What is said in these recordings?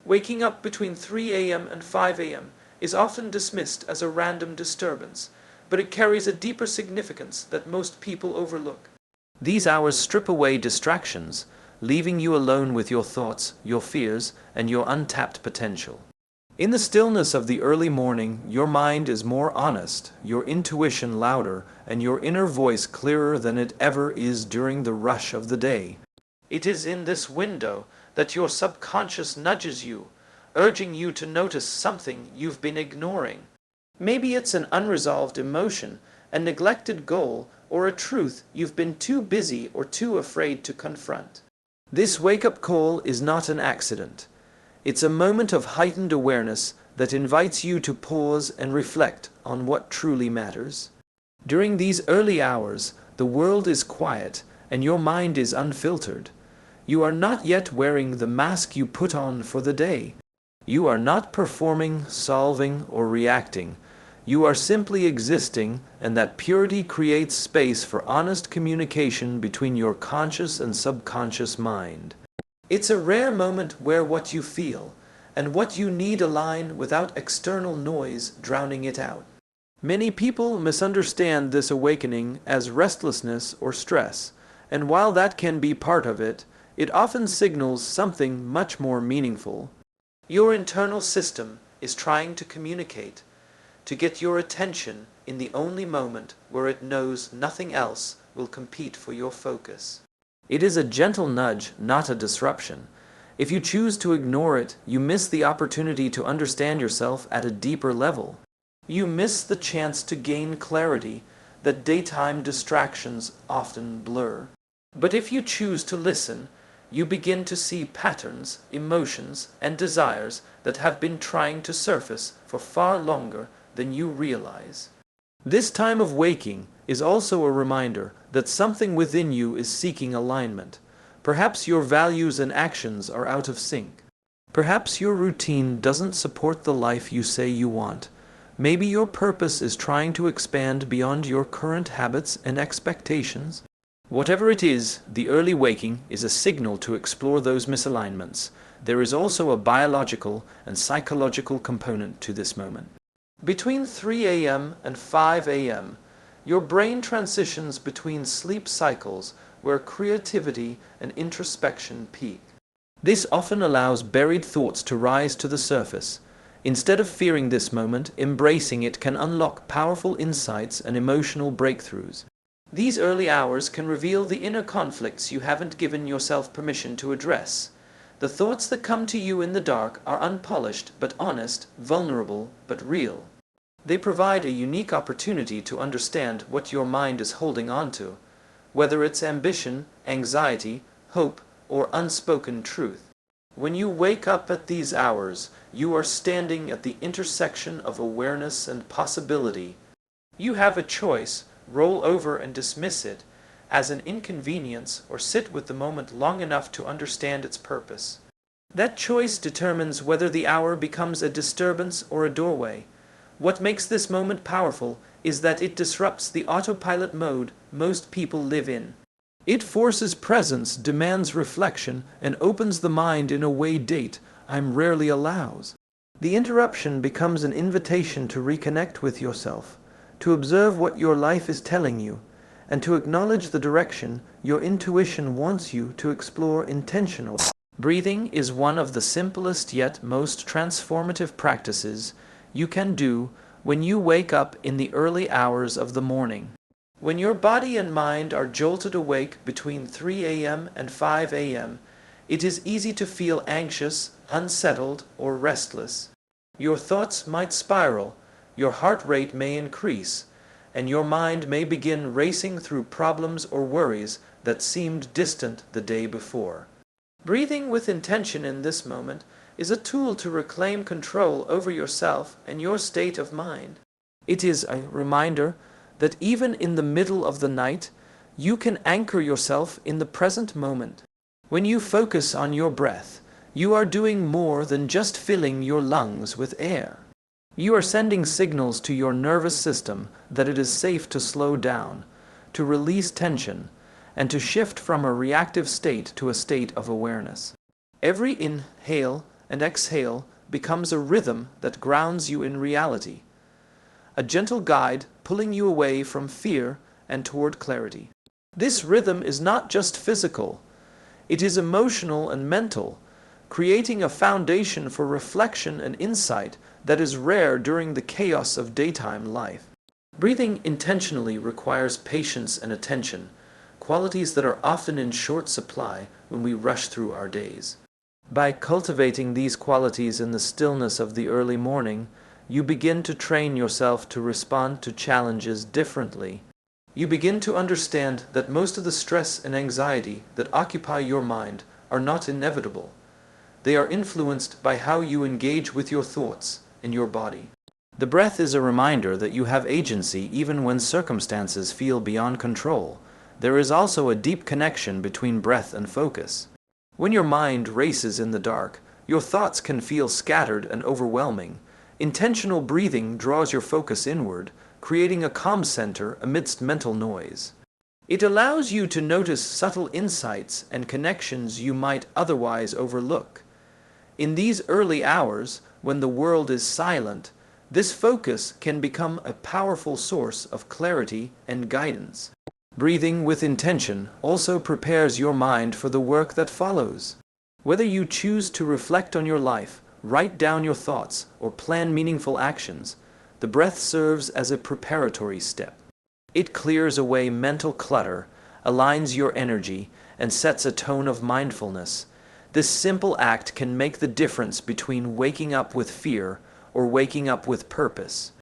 Waking up between 3 a.m. and 5 a.m. is often dismissed as a random disturbance, but it carries a deeper significance that most people overlook. These hours strip away distractions, leaving you alone with your thoughts, your fears, and your untapped potential. In the stillness of the early morning, your mind is more honest, your intuition louder, and your inner voice clearer than it ever is during the rush of the day. It is in this window that your subconscious nudges you, urging you to notice something you've been ignoring. Maybe it's an unresolved emotion, a neglected goal, or a truth you've been too busy or too afraid to confront. This wake-up call is not an accident. It's a moment of heightened awareness that invites you to pause and reflect on what truly matters. During these early hours, the world is quiet and your mind is unfiltered. You are not yet wearing the mask you put on for the day. You are not performing, solving, or reacting. You are simply existing, and that purity creates space for honest communication between your conscious and subconscious mind. It's a rare moment where what you feel and what you need align without external noise drowning it out. Many people misunderstand this awakening as restlessness or stress, and while that can be part of it, it often signals something much more meaningful. Your internal system is trying to communicate, to get your attention in the only moment where it knows nothing else will compete for your focus. It is a gentle nudge, not a disruption. If you choose to ignore it, you miss the opportunity to understand yourself at a deeper level. You miss the chance to gain clarity that daytime distractions often blur. But if you choose to listen, you begin to see patterns, emotions, and desires that have been trying to surface for far longer than you realize. This time of waking is also a reminder that something within you is seeking alignment. Perhaps your values and actions are out of sync. Perhaps your routine doesn't support the life you say you want. Maybe your purpose is trying to expand beyond your current habits and expectations. Whatever it is, the early waking is a signal to explore those misalignments. There is also a biological and psychological component to this moment. Between 3 a.m. and 5 a.m., your brain transitions between sleep cycles where creativity and introspection peak. This often allows buried thoughts to rise to the surface. Instead of fearing this moment, embracing it can unlock powerful insights and emotional breakthroughs. These early hours can reveal the inner conflicts you haven't given yourself permission to address. The thoughts that come to you in the dark are unpolished but honest, vulnerable but real. They provide a unique opportunity to understand what your mind is holding on to, whether it's ambition, anxiety, hope, or unspoken truth. When you wake up at these hours, you are standing at the intersection of awareness and possibility. You have a choice: roll over and dismiss it as an inconvenience, or sit with the moment long enough to understand its purpose. That choice determines whether the hour becomes a disturbance or a doorway. What makes this moment powerful is that it disrupts the autopilot mode most people live in. It forces presence, demands reflection, and opens the mind in a way daytime rarely allows. The interruption becomes an invitation to reconnect with yourself, to observe what your life is telling you, and to acknowledge the direction your intuition wants you to explore intentionally. Breathing is one of the simplest yet most transformative practices you can do when you wake up in the early hours of the morning. When your body and mind are jolted awake between 3 a.m. and 5 a.m., it is easy to feel anxious, unsettled, or restless. Your thoughts might spiral, your heart rate may increase, and your mind may begin racing through problems or worries that seemed distant the day before. Breathing with intention in this moment is a tool to reclaim control over yourself and your state of mind. It is a reminder that even in the middle of the night, you can anchor yourself in the present moment. When you focus on your breath, you are doing more than just filling your lungs with air. You are sending signals to your nervous system that it is safe to slow down, to release tension, and to shift from a reactive state to a state of awareness. Every inhale and exhale becomes a rhythm that grounds you in reality, a gentle guide pulling you away from fear and toward clarity. This rhythm is not just physical, it is emotional and mental, creating a foundation for reflection and insight that is rare during the chaos of daytime life. Breathing intentionally requires patience and attention, qualities that are often in short supply when we rush through our days. By cultivating these qualities in the stillness of the early morning, you begin to train yourself to respond to challenges differently. You begin to understand that most of the stress and anxiety that occupy your mind are not inevitable. They are influenced by how you engage with your thoughts and your body. The breath is a reminder that you have agency even when circumstances feel beyond control. There is also a deep connection between breath and focus. When your mind races in the dark, your thoughts can feel scattered and overwhelming. Intentional breathing draws your focus inward, creating a calm center amidst mental noise. It allows you to notice subtle insights and connections you might otherwise overlook. In these early hours, when the world is silent, this focus can become a powerful source of clarity and guidance. Breathing with intention also prepares your mind for the work that follows. Whether you choose to reflect on your life, write down your thoughts, or plan meaningful actions, the breath serves as a preparatory step. It clears away mental clutter, aligns your energy, and sets a tone of mindfulness. This simple act can make the difference between waking up with fear or waking up with purpose.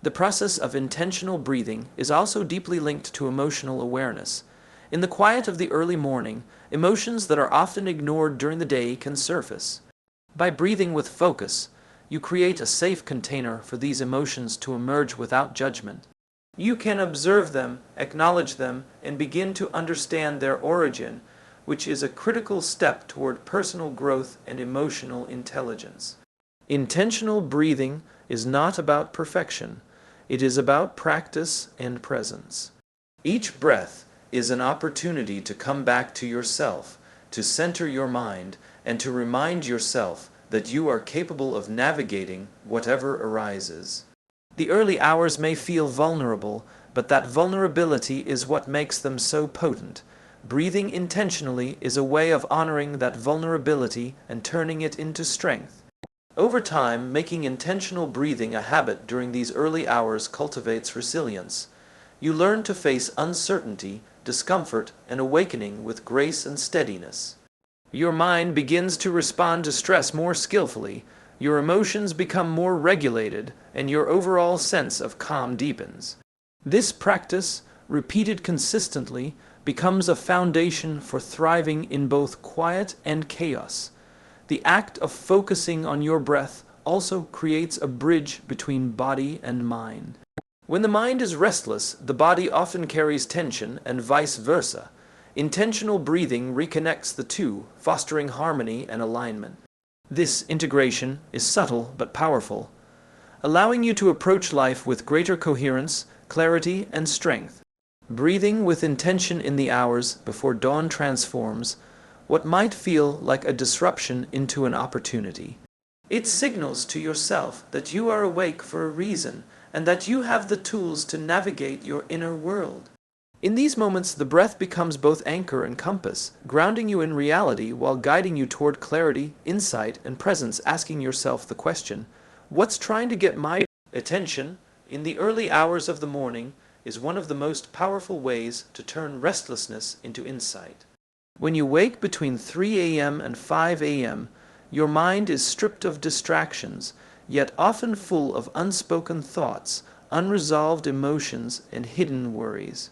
The process of intentional breathing is also deeply linked to emotional awareness. In the quiet of the early morning, emotions that are often ignored during the day can surface. By breathing with focus, you create a safe container for these emotions to emerge without judgment. You can observe them, acknowledge them, and begin to understand their origin, which is a critical step toward personal growth and emotional intelligence. Intentional breathing is not about perfection. It is about practice and presence. Each breath is an opportunity to come back to yourself, to center your mind, and to remind yourself that you are capable of navigating whatever arises. The early hours may feel vulnerable, but that vulnerability is what makes them so potent. Breathing intentionally is a way of honoring that vulnerability and turning it into strength. Over time, making intentional breathing a habit during these early hours cultivates resilience. You learn to face uncertainty, discomfort, and awakening with grace and steadiness. Your mind begins to respond to stress more skillfully, your emotions become more regulated, and your overall sense of calm deepens. This practice, repeated consistently, becomes a foundation for thriving in both quiet and chaos. The act of focusing on your breath also creates a bridge between body and mind. When the mind is restless, the body often carries tension and vice versa. Intentional breathing reconnects the two, fostering harmony and alignment. This integration is subtle but powerful, allowing you to approach life with greater coherence, clarity, and strength. Breathing with intention in the hours before dawn transforms what might feel like a disruption into an opportunity. It signals to yourself that you are awake for a reason and that you have the tools to navigate your inner world. In these moments, the breath becomes both anchor and compass, grounding you in reality while guiding you toward clarity, insight, and presence, asking yourself the question, what's trying to get my attention? In the early hours of the morning is one of the most powerful ways to turn restlessness into insight. When you wake between 3 a.m. and 5 a.m., your mind is stripped of distractions, yet often full of unspoken thoughts, unresolved emotions, and hidden worries.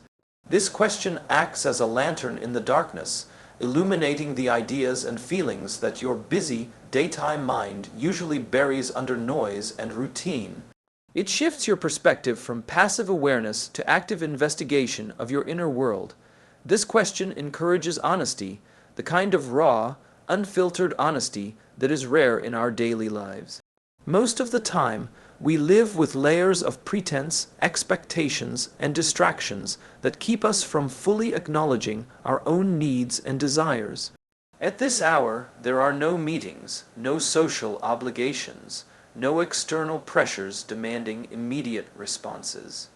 This question acts as a lantern in the darkness, illuminating the ideas and feelings that your busy, daytime mind usually buries under noise and routine. It shifts your perspective from passive awareness to active investigation of your inner world. This question encourages honesty, the kind of raw, unfiltered honesty that is rare in our daily lives. Most of the time, we live with layers of pretense, expectations, and distractions that keep us from fully acknowledging our own needs and desires. At this hour, there are no meetings, no social obligations, no external pressures demanding immediate responses.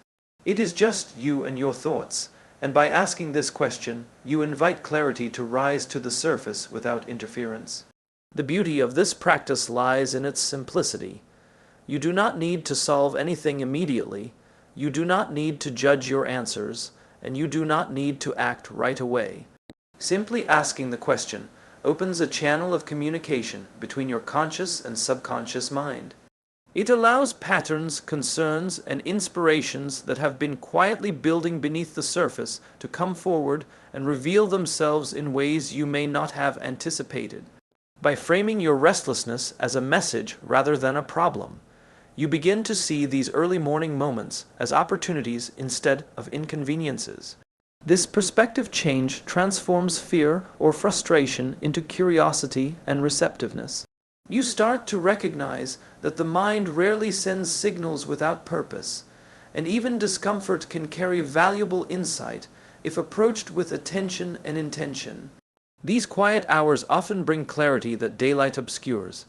It is just you and your thoughts, and by asking this question, you invite clarity to rise to the surface without interference. The beauty of this practice lies in its simplicity. You do not need to solve anything immediately, you do not need to judge your answers, and you do not need to act right away. Simply asking the question opens a channel of communication between your conscious and subconscious mind. It allows patterns, concerns, and inspirations that have been quietly building beneath the surface to come forward and reveal themselves in ways you may not have anticipated. By framing your restlessness as a message rather than a problem, you begin to see these early morning moments as opportunities instead of inconveniences. This perspective change transforms fear or frustration into curiosity and receptiveness. You start to recognize that the mind rarely sends signals without purpose, and even discomfort can carry valuable insight if approached with attention and intention. These quiet hours often bring clarity that daylight obscures.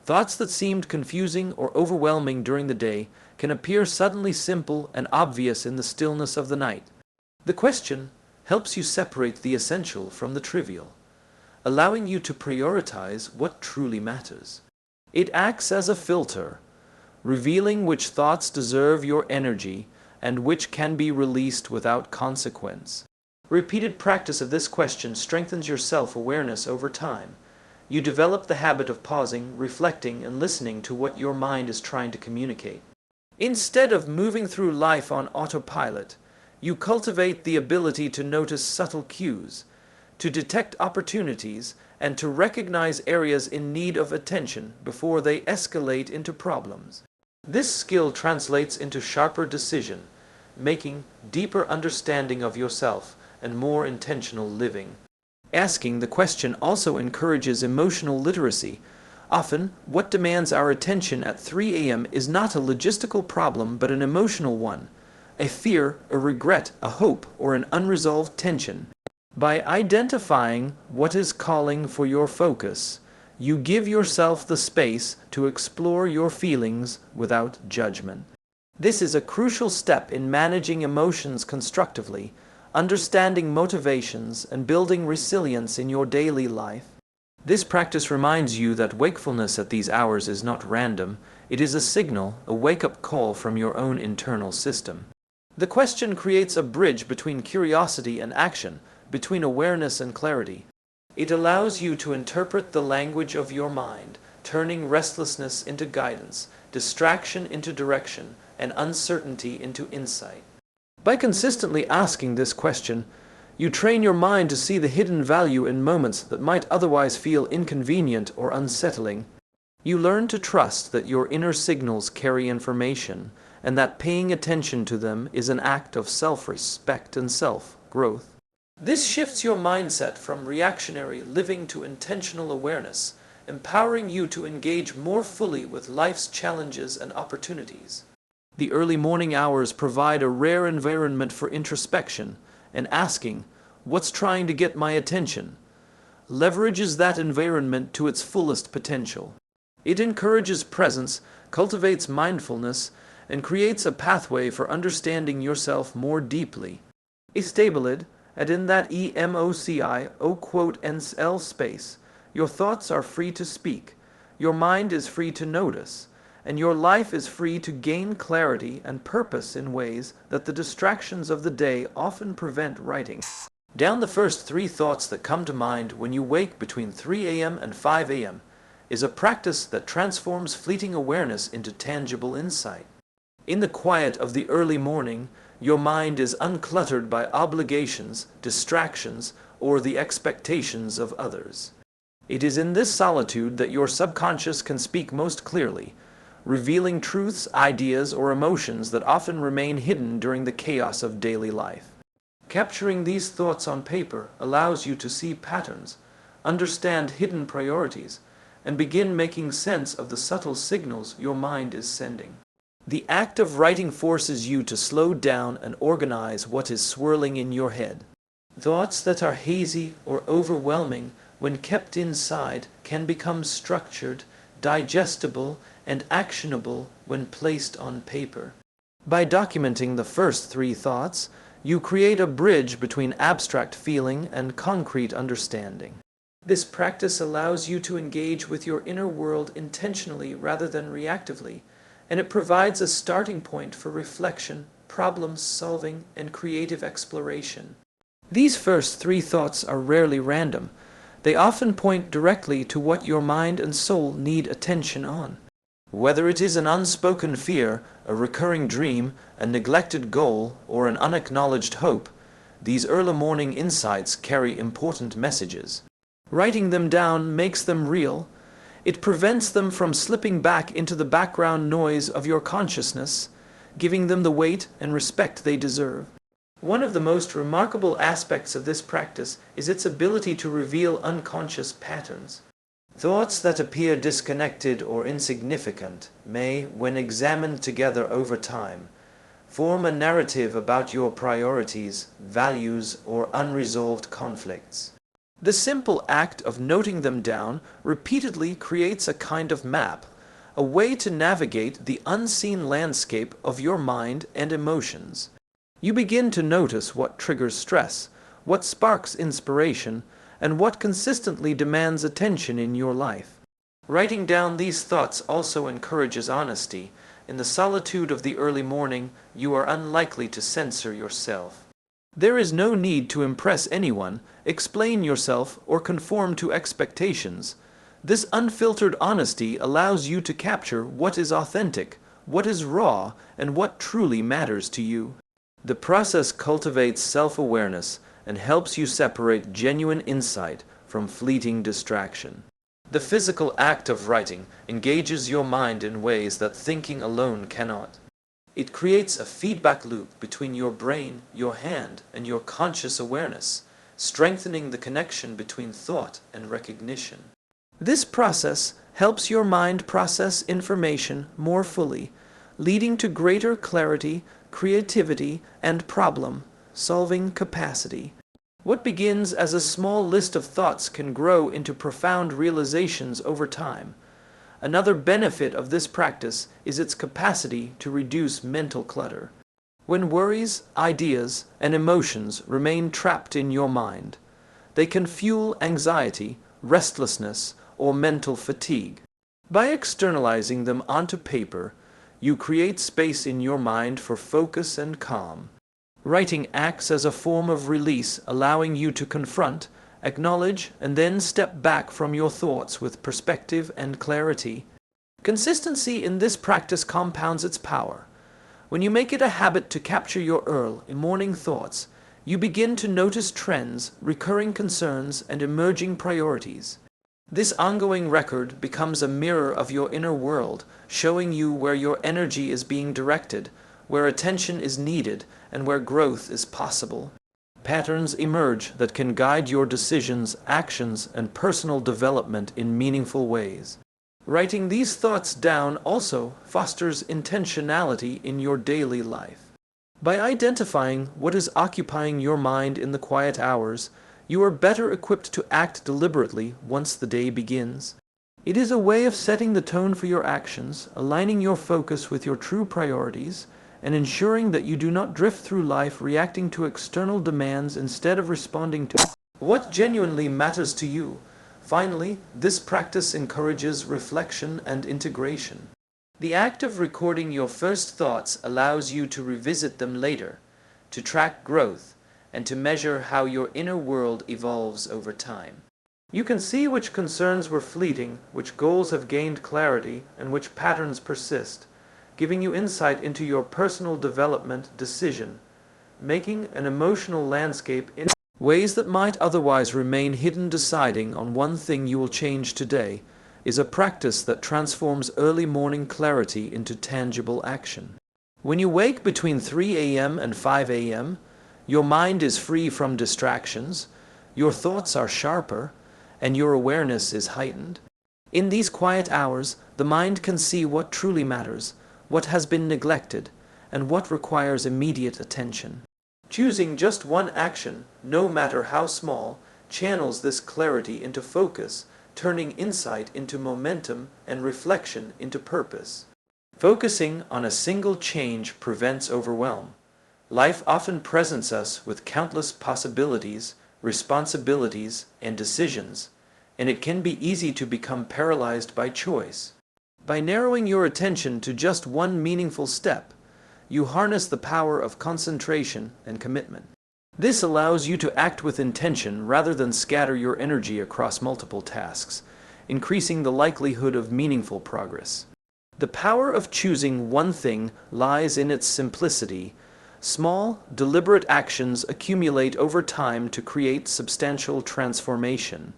Thoughts that seemed confusing or overwhelming during the day can appear suddenly simple and obvious in the stillness of the night. The question helps you separate the essential from the trivial, allowing you to prioritize what truly matters. It acts as a filter, revealing which thoughts deserve your energy and which can be released without consequence. Repeated practice of this question strengthens your self-awareness over time. You develop the habit of pausing, reflecting, and listening to what your mind is trying to communicate. Instead of moving through life on autopilot, you cultivate the ability to notice subtle cues, to detect opportunities, and to recognize areas in need of attention before they escalate into problems. This skill translates into sharper decision making, deeper understanding of yourself, and more intentional living. Asking the question also encourages emotional literacy. Often, what demands our attention at 3 a.m. is not a logistical problem but an emotional one, a fear, a regret, a hope, or an unresolved tension. By identifying what is calling for your focus, you give yourself the space to explore your feelings without judgment. This is a crucial step in managing emotions constructively, understanding motivations, and building resilience in your daily life. This practice reminds you that wakefulness at these hours is not random. It is a signal, a wake-up call from your own internal system. The question creates a bridge between curiosity and action, between awareness and clarity. It allows you to interpret the language of your mind, turning restlessness into guidance, distraction into direction, and uncertainty into insight. By consistently asking this question, you train your mind to see the hidden value in moments that might otherwise feel inconvenient or unsettling. You learn to trust that your inner signals carry information, and that paying attention to them is an act of self-respect and self-growth. This shifts your mindset from reactionary living to intentional awareness, empowering you to engage more fully with life's challenges and opportunities. The early morning hours provide a rare environment for introspection, and asking, "What's trying to get my attention?" leverages that environment to its fullest potential. It encourages presence, cultivates mindfulness, and creates a pathway for understanding yourself more deeply. Established, and in that emotional space, your thoughts are free to speak, your mind is free to notice, and your life is free to gain clarity and purpose in ways that the distractions of the day often prevent writing. Down the first 3 thoughts that come to mind when you wake between 3 a.m. and 5 a.m. is a practice that transforms fleeting awareness into tangible insight. In the quiet of the early morning, your mind is uncluttered by obligations, distractions, or the expectations of others. It is in this solitude that your subconscious can speak most clearly, revealing truths, ideas, or emotions that often remain hidden during the chaos of daily life. Capturing these thoughts on paper allows you to see patterns, understand hidden priorities, and begin making sense of the subtle signals your mind is sending. The act of writing forces you to slow down and organize what is swirling in your head. Thoughts that are hazy or overwhelming when kept inside, can become structured, digestible, and actionable when placed on paper. By documenting the first three thoughts, you create a bridge between abstract feeling and concrete understanding. This practice allows you to engage with your inner world intentionally rather than reactively, and it provides a starting point for reflection, problem solving, and creative exploration. These first three thoughts are rarely random. They often point directly to what your mind and soul need attention on. Whether it is an unspoken fear, a recurring dream, a neglected goal, or an unacknowledged hope, these early morning insights carry important messages. Writing them down makes them real. It prevents them from slipping back into the background noise of your consciousness, giving them the weight and respect they deserve. One of the most remarkable aspects of this practice is its ability to reveal unconscious patterns. Thoughts that appear disconnected or insignificant may, when examined together over time, form a narrative about your priorities, values, or unresolved conflicts. The simple act of noting them down repeatedly creates a kind of map, a way to navigate the unseen landscape of your mind and emotions. You begin to notice what triggers stress, what sparks inspiration, and what consistently demands attention in your life. Writing down these thoughts also encourages honesty. In the solitude of the early morning, you are unlikely to censor yourself. There is no need to impress anyone, explain yourself, or conform to expectations. This unfiltered honesty allows you to capture what is authentic, what is raw, and what truly matters to you. The process cultivates self-awareness and helps you separate genuine insight from fleeting distraction. The physical act of writing engages your mind in ways that thinking alone cannot. It creates a feedback loop between your brain, your hand, and your conscious awareness, strengthening the connection between thought and recognition. This process helps your mind process information more fully, leading to greater clarity, creativity, and problem-solving capacity. What begins as a small list of thoughts can grow into profound realizations over time. Another benefit of this practice is its capacity to reduce mental clutter. When worries, ideas, and emotions remain trapped in your mind, they can fuel anxiety, restlessness, or mental fatigue. By externalizing them onto paper, you create space in your mind for focus and calm. Writing acts as a form of release, allowing you to confront, acknowledge, and then step back from your thoughts with perspective and clarity. Consistency in this practice compounds its power. When you make it a habit to capture your early morning thoughts, you begin to notice trends, recurring concerns, and emerging priorities. This ongoing record becomes a mirror of your inner world, showing you where your energy is being directed, where attention is needed, and where growth is possible. Patterns emerge that can guide your decisions, actions, and personal development in meaningful ways. Writing these thoughts down also fosters intentionality in your daily life. By identifying what is occupying your mind in the quiet hours, you are better equipped to act deliberately once the day begins. It is a way of setting the tone for your actions, aligning your focus with your true priorities, and ensuring that you do not drift through life reacting to external demands instead of responding to what genuinely matters to you. Finally, this practice encourages reflection and integration. The act of recording your first thoughts allows you to revisit them later, to track growth, and to measure how your inner world evolves over time. You can see which concerns were fleeting, which goals have gained clarity, and which patterns persist, giving you insight into your personal development decision, making an emotional landscape in ways that might otherwise remain hidden. Deciding on one thing you will change today is a practice that transforms early morning clarity into tangible action. When you wake between 3 a.m. and 5 a.m., your mind is free from distractions, your thoughts are sharper, and your awareness is heightened. In these quiet hours, the mind can see what truly matters, what has been neglected, and what requires immediate attention. Choosing just one action, no matter how small, channels this clarity into focus, turning insight into momentum and reflection into purpose. Focusing on a single change prevents overwhelm. Life often presents us with countless possibilities, responsibilities, and decisions, and it can be easy to become paralyzed by choice. By narrowing your attention to just one meaningful step, you harness the power of concentration and commitment. This allows you to act with intention rather than scatter your energy across multiple tasks, increasing the likelihood of meaningful progress. The power of choosing one thing lies in its simplicity. Small, deliberate actions accumulate over time to create substantial transformation.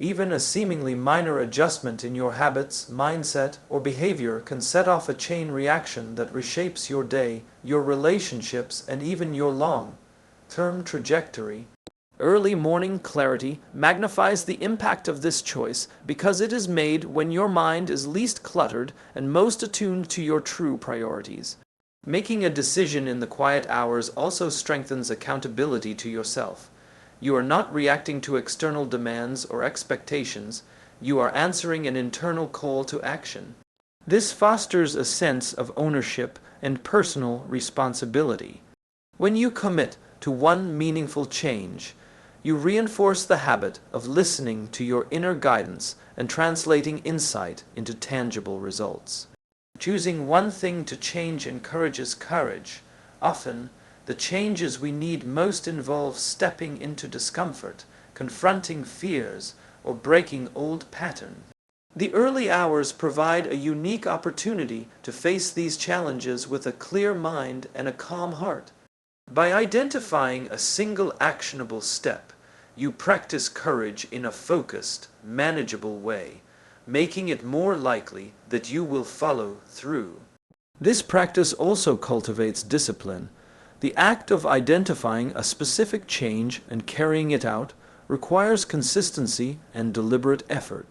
Even a seemingly minor adjustment in your habits, mindset, or behavior can set off a chain reaction that reshapes your day, your relationships, and even your long-term trajectory. Early morning clarity magnifies the impact of this choice because it is made when your mind is least cluttered and most attuned to your true priorities. Making a decision in the quiet hours also strengthens accountability to yourself. You are not reacting to external demands or expectations, you are answering an internal call to action. This fosters a sense of ownership and personal responsibility. When you commit to one meaningful change, you reinforce the habit of listening to your inner guidance and translating insight into tangible results. Choosing one thing to change encourages courage. Often, the changes we need most involve stepping into discomfort, confronting fears, or breaking old patterns. The early hours provide a unique opportunity to face these challenges with a clear mind and a calm heart. By identifying a single actionable step, you practice courage in a focused, manageable way, making it more likely that you will follow through. This practice also cultivates discipline. The act of identifying a specific change and carrying it out requires consistency and deliberate effort.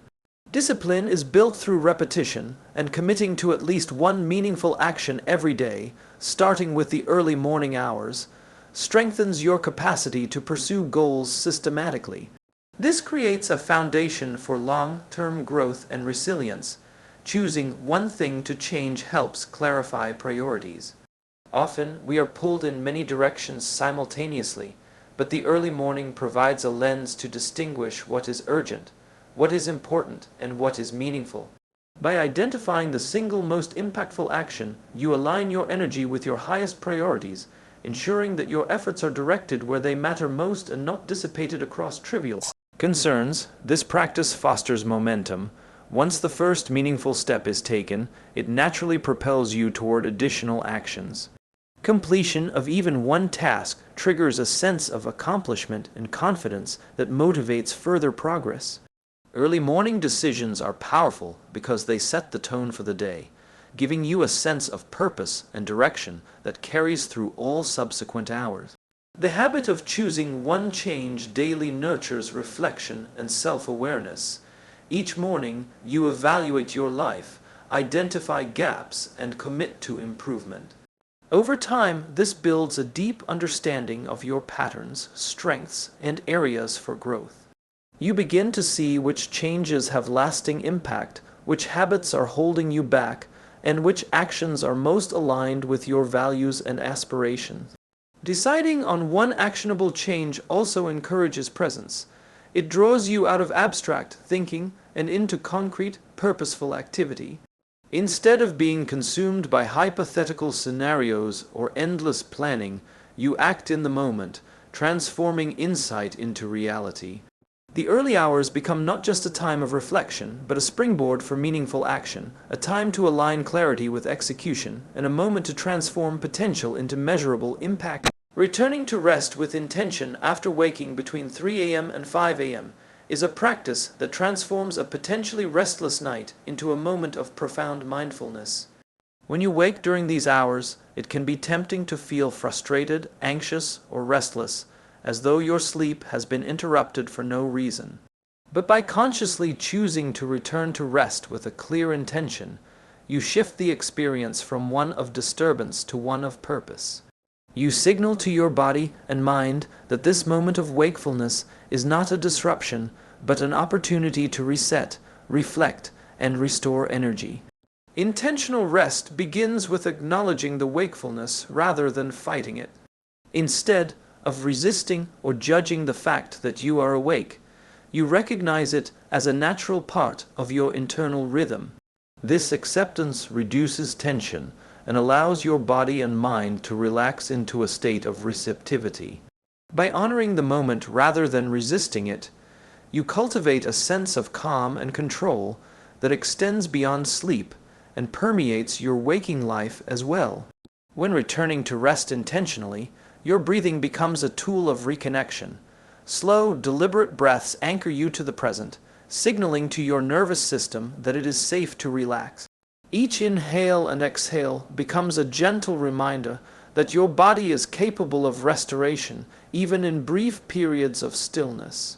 Discipline is built through repetition and committing to at least one meaningful action every day, starting with the early morning hours, strengthens your capacity to pursue goals systematically. This creates a foundation for long-term growth and resilience. Choosing one thing to change helps clarify priorities. Often, we are pulled in many directions simultaneously, but the early morning provides a lens to distinguish what is urgent, what is important, and what is meaningful. By identifying the single most impactful action, you align your energy with your highest priorities, ensuring that your efforts are directed where they matter most and not dissipated across trivial concerns. This practice fosters momentum. Once the first meaningful step is taken, it naturally propels you toward additional actions. Completion of even one task triggers a sense of accomplishment and confidence that motivates further progress. Early morning decisions are powerful because they set the tone for the day, giving you a sense of purpose and direction that carries through all subsequent hours. The habit of choosing one change daily nurtures reflection and self-awareness. Each morning, you evaluate your life, identify gaps, and commit to improvement. Over time, this builds a deep understanding of your patterns, strengths, and areas for growth. You begin to see which changes have lasting impact, which habits are holding you back, and which actions are most aligned with your values and aspirations. Deciding on one actionable change also encourages presence. It draws you out of abstract thinking and into concrete, purposeful activity. Instead of being consumed by hypothetical scenarios or endless planning, you act in the moment, transforming insight into reality. The early hours become not just a time of reflection, but a springboard for meaningful action, a time to align clarity with execution, and a moment to transform potential into measurable impact. Returning to rest with intention after waking between 3 a.m. and 5 a.m. is a practice that transforms a potentially restless night into a moment of profound mindfulness. When you wake during these hours, it can be tempting to feel frustrated, anxious, or restless, as though your sleep has been interrupted for no reason. But by consciously choosing to return to rest with a clear intention, you shift the experience from one of disturbance to one of purpose. You signal to your body and mind that this moment of wakefulness is not a disruption, but an opportunity to reset, reflect, and restore energy. Intentional rest begins with acknowledging the wakefulness rather than fighting it. Instead of resisting or judging the fact that you are awake, you recognize it as a natural part of your internal rhythm. This acceptance reduces tension and allows your body and mind to relax into a state of receptivity. By honoring the moment rather than resisting it, you cultivate a sense of calm and control that extends beyond sleep and permeates your waking life as well. When returning to rest intentionally, your breathing becomes a tool of reconnection. Slow, deliberate breaths anchor you to the present, signaling to your nervous system that it is safe to relax. Each inhale and exhale becomes a gentle reminder that your body is capable of restoration, even in brief periods of stillness.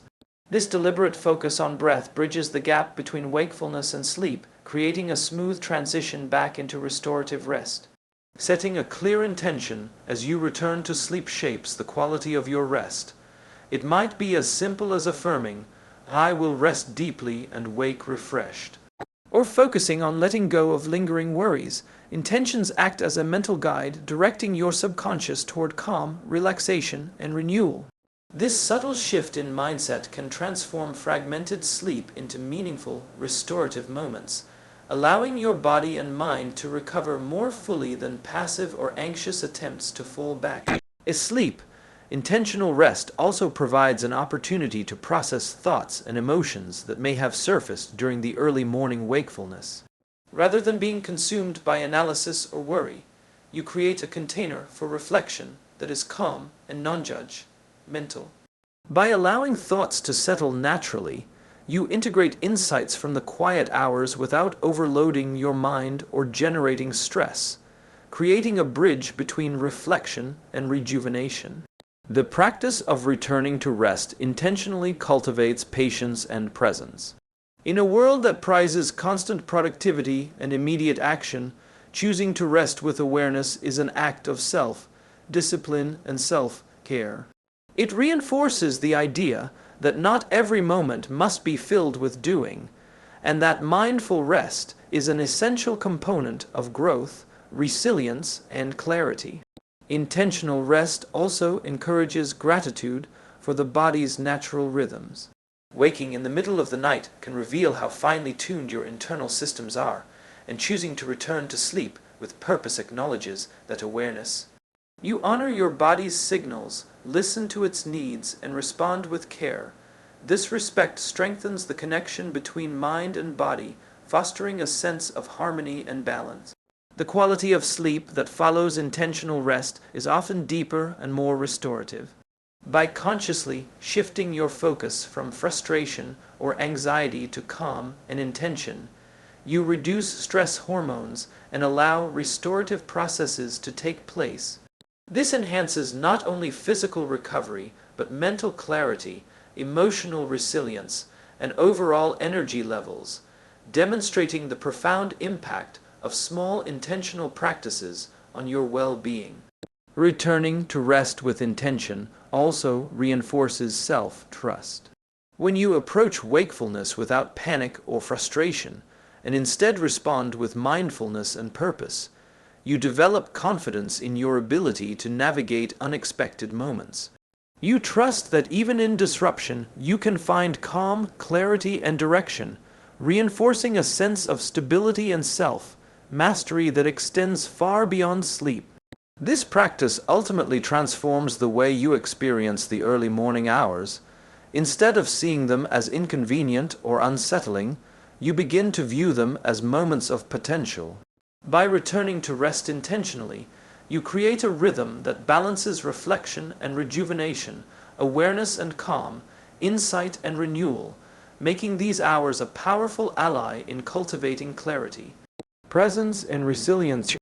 This deliberate focus on breath bridges the gap between wakefulness and sleep, creating a smooth transition back into restorative rest. Setting a clear intention as you return to sleep shapes the quality of your rest. It might be as simple as affirming, "I will rest deeply and wake refreshed," or focusing on letting go of lingering worries. Intentions act as a mental guide, directing your subconscious toward calm, relaxation, and renewal. This subtle shift in mindset can transform fragmented sleep into meaningful, restorative moments, allowing your body and mind to recover more fully than passive or anxious attempts to fall back asleep. Intentional rest also provides an opportunity to process thoughts and emotions that may have surfaced during the early morning wakefulness. Rather than being consumed by analysis or worry, you create a container for reflection that is calm and non-judgmental. By allowing thoughts to settle naturally, you integrate insights from the quiet hours without overloading your mind or generating stress, creating a bridge between reflection and rejuvenation. The practice of returning to rest intentionally cultivates patience and presence. In a world that prizes constant productivity and immediate action, choosing to rest with awareness is an act of self-discipline and self-care. It reinforces the idea that not every moment must be filled with doing, and that mindful rest is an essential component of growth, resilience, and clarity. Intentional rest also encourages gratitude for the body's natural rhythms. Waking in the middle of the night can reveal how finely tuned your internal systems are, and choosing to return to sleep with purpose acknowledges that awareness. You honor your body's signals, listen to its needs, and respond with care. This respect strengthens the connection between mind and body, fostering a sense of harmony and balance. The quality of sleep that follows intentional rest is often deeper and more restorative. By consciously shifting your focus from frustration or anxiety to calm and intention, you reduce stress hormones and allow restorative processes to take place. This enhances not only physical recovery, but mental clarity, emotional resilience, and overall energy levels, demonstrating the profound impact of small intentional practices on your well-being. Returning to rest with intention also reinforces self-trust. When you approach wakefulness without panic or frustration, and instead respond with mindfulness and purpose, you develop confidence in your ability to navigate unexpected moments. You trust that even in disruption, you can find calm, clarity, and direction, reinforcing a sense of stability and self-mastery that extends far beyond sleep. This practice ultimately transforms the way you experience the early morning hours. Instead of seeing them as inconvenient or unsettling, you begin to view them as moments of potential. By returning to rest intentionally, you create a rhythm that balances reflection and rejuvenation, awareness and calm, insight and renewal, making these hours a powerful ally in cultivating clarity, presence, and resilience.